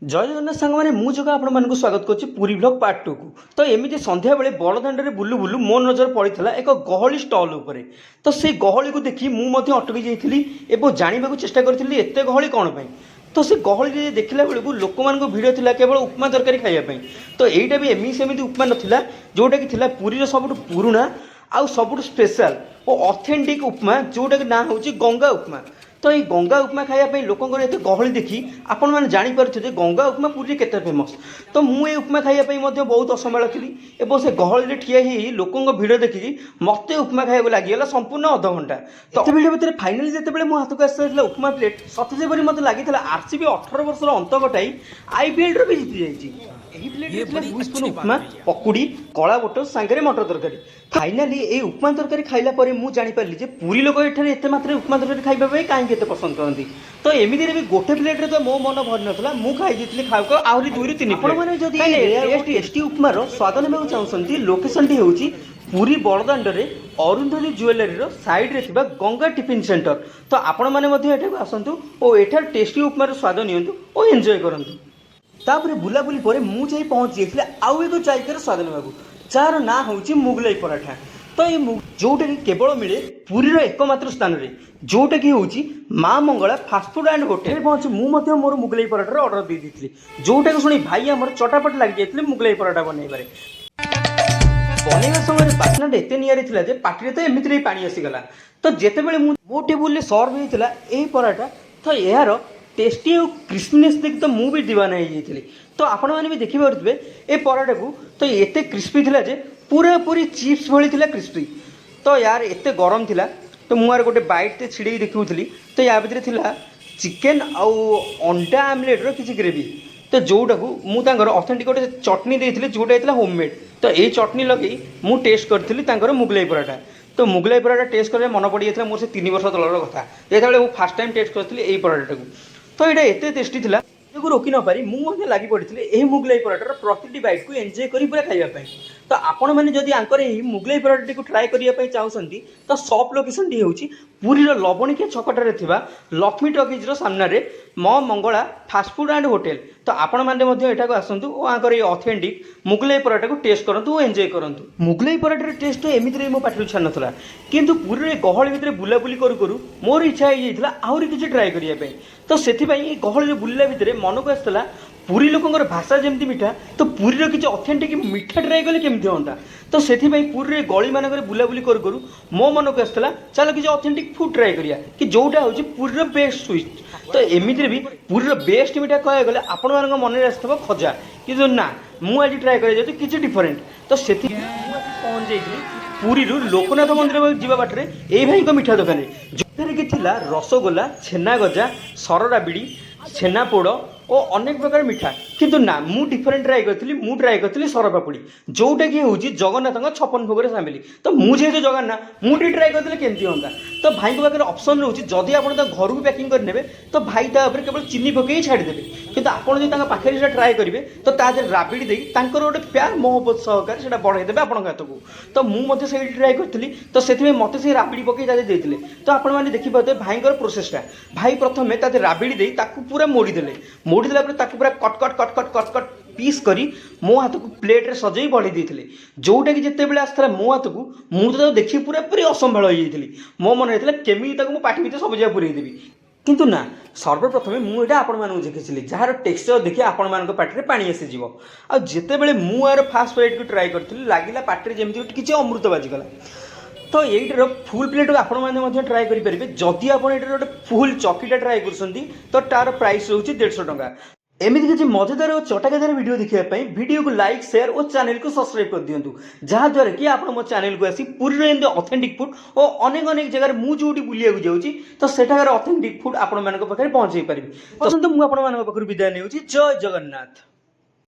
जय जगन्नाथ सांग मैंने मुझे आपको स्वागत करुच्ची पुरी ब्लॉग पार्ट 2 को। तो एमती संध्या बेले बड़दाण्ड में बुलू बुलू मो नजर पड़ा एक गहली स्टल उपर। तो से गहली को देखी मुझे अटकी जाइली और जानवा चेष्टा करी एत गहली कौन पाई। तो से गहली देखला बेलू लोक मान भिड़ था केवल उपमा तरकारी खायापी। तो यहीटा भी एमती सेमती उपमा नाला जोटा कि पुरी सब पुराणा आउ सब स्पेशल और ऑथेंटिक उपमा जोटा कि ना हूँ गंगा उपमा। तो ये गंगा उपमा खायापी लोकंर एत गहली देखी आपण मैंने जापे गंगा उपमा पूरी के फेमस। तो मुझे उपमा खायापी बहुत असमल थी और से गहली ठिया लोकों भिड़ देखिकी मत उपमा खाया लगिगला संपूर्ण अध घंटा। तो भितर फाइनाली जिते मो हाथ को आसा उपमा प्लेट सते जेपरी मत लगी आरसीबी 18 वर्ष अंत घटाई आईपीएल भी जीति जाइए। उपमा पकुड़ी कला बुट सांगे मटर तरकारी फाइनाली ये उपमा तरकारी खाइला पर मुझे जानीपारी जे पूरी लोक ये एत मात्रा उपमा तरकारी खाइबा कहीं पसंद करती। तो एमती भी गोटे प्लेट तो मो मन भरी नाला मुझे खाई खाऊ आहरी 2 ରୁ 3 प्लेट टेस्टी उपमार स्वाद ना चाहते लोकेशन टी हूँ पुरी बड़दाण्ड अरुंधति ज्वेलरी साइड रे थिबा गंगा टिफिन सेंटर। तो आपण मैंने आसतु और एठार टेस्टी उपमार स्वाद नियंतु और एंजॉय करंतु। तापर बुलाबुली पर मुझे पहुँची जाइए आउ एक जायकार स्वाद ना जार ना हूँ मुगलाई पराठा। तो ये जोटा कि केवल मिले पुरीर एकमात्र स्थान में जोटा कि हूँ माँ मंगला फास्टफुड एंड होटेल पहुँचे मुझे मोर मुगलाई पराठार ऑर्डर दे दी जोटा कि शुणी भाई आम चटापट लगी जाते मुगलाई पराठा बनइबारे बनइबा समय बास्ना एत निआरी था जे पार्टी तो एमती पा आसीगला। तो जिते बड़े मो टेबुल सर्व होता यही पराठा तो यार टेस्टी और क्रिस्पीनेस देखिए तो मुझे भी दीवाना हो जाती। तो आपण मैंने भी देखिपे ये पराठा को तो एत क्रिस्पी था जे पूरा पूरी चिप्स भली थी क्रिस्पी। तो यार एत गरम थिला तो मुझे गोटे बैट छिड़ी देखुली तो या भितर थिला चिकेन आउ अंडा आमलेट किसी ग्रेवी। तो जोटा को मुझे ऑथेंटिक गोटे चटनी देते जोटा होता होममेड। तो ये चटनी लगे मुझे टेस्ट करी मुगलाई पराठा। तो मुगलाई पराठा टेस्ट कर मन पड़ जाता मोर से 3 वर्ष तलर कथा जो मुझे फास्ट टाइम टेस्ट करी यही पराठा को। तो ये एत टेस्टी था को रोकी न पारी मुझे लगी पड़ी यही मुगलाई पराठार प्रति बैट को एंजॉय करी पूरा खाइबापी। तो आपण मैंने जदि आंकर यही मुगलाई पराठा को ट्राए करने चाहते तो सॉप लोकेशन टी हूँ पुरीर लवणिकिया छकटारे थिबा लक्ष्मी टॉकीज सामने माँ मंगला फास्टफुड एंड होटेल। तो आपण मैंने को आसतु और आंकर ये ऑथेंटिक मुगलाई पराठा को टेस्ट करूँ और एंजॉय करूँ। मुगलाई पराठार टेस्ट तो एमती मो पाटी छाड़ नाला किंतु पुरी गहली भितर बुलाबुली करूँ मोर इच्छा हो आहरी किसी ट्राए करने। तो से गहली बुलला भितर मन को आसला पुरी लोकंर भाषा जमती मीठा तो पुरीर किसी ऑथेंटिक मीठा ट्राए कले केमती हाँ। तो से पुरी गली मानक बुलाबुली करूँ मो मन को आसला चलो किसी ऑथेंटिक फूड ट्राए करिया कि जोटा हूँ पुरीर बेस्ट स्वीट। तो एमती भी पुरीर बेस्ट मीठा कह गले आपण मान मन में आसो खजा कि ना मुझे ट्राए कर किसी डिफरेन्ट। तो से पहुँच जाइए पुरी लोकनाथ मंदिर जावा बाटे ये भाई मीठा दुकान जो कि रसगोला छेना गजा सर राबिड़ी छेनापोड़ और अनेक प्रकार मीठा किंतु ना मु डिफरेंट ट्राए करी सर पापुड़ी जोटा कि हूँ जगन्नाथ 56 भोग सामिल। तो मुझे जो जगन्नाथ मुझे ट्राए करते केमती हाँ। तो भाई को पाखे ऑप्शन रोचे जदि आप घर को पैकिंग करने तो भाई तापर केवल चीनी पकई छाड़देवे किंतु आपड़ जो पाखे जो ट्राए करेंगे तो तादेह राबिड़ी देकी गोटे प्यार मोहब्बत सहकार से बढ़ाईदेवे आप हाथ को। तो मुझे से ट्राए करी तो से मत से राबिड़ी पकई देते। तो आपण मैंने देखिए भाई प्रोसेसटा भाई प्रथम राबिड़ी दे पूरा मोड़ीदे मोड़ीदेला पूरा cut cut cut cut cut cut piece करी मो हाथ को प्लेट रे सजाई बढ़ी देते जोटा कि जिते बड़े आसला मो हाथ को मुझे देखिए पूरा पूरी असंभाल हो जाती मो मन होता केमी पाटी भितर सब जगह पूरी देवी किंतु ना सर्वप्रथम मुझे आपण देखी जार टेक्सचर देखिए आपण मान पार्टी पानी आसीज आते बड़े मुझे फास्ट फ्लाइट को ट्राए करी लगे पार्टी जमी किसी अमृत बाजिगला। तो यहीटर फुल प्लेट आपने ट्राए करेंगे जदि आप गोटे फुल चकीटा ट्राए कर तार प्राइस रोचे 150 टंका। एमती किसी मजेदार और चटकादार वीडियो देखापी वीडियो को लाइक शेयर और चैनल को सब्सक्राइब कर दिंतु जहाँद्वारा कि आप मो चैनल को आसी पुरी एमती ऑथेंटिक फूड और अनेक जगह मुझे बुलिया जाऊँगी तो सेठार ऑथेंटिक फूड आपण पाखे पहुँचे पारि। तो मुझे विदाय नहीं जय जगन्नाथ।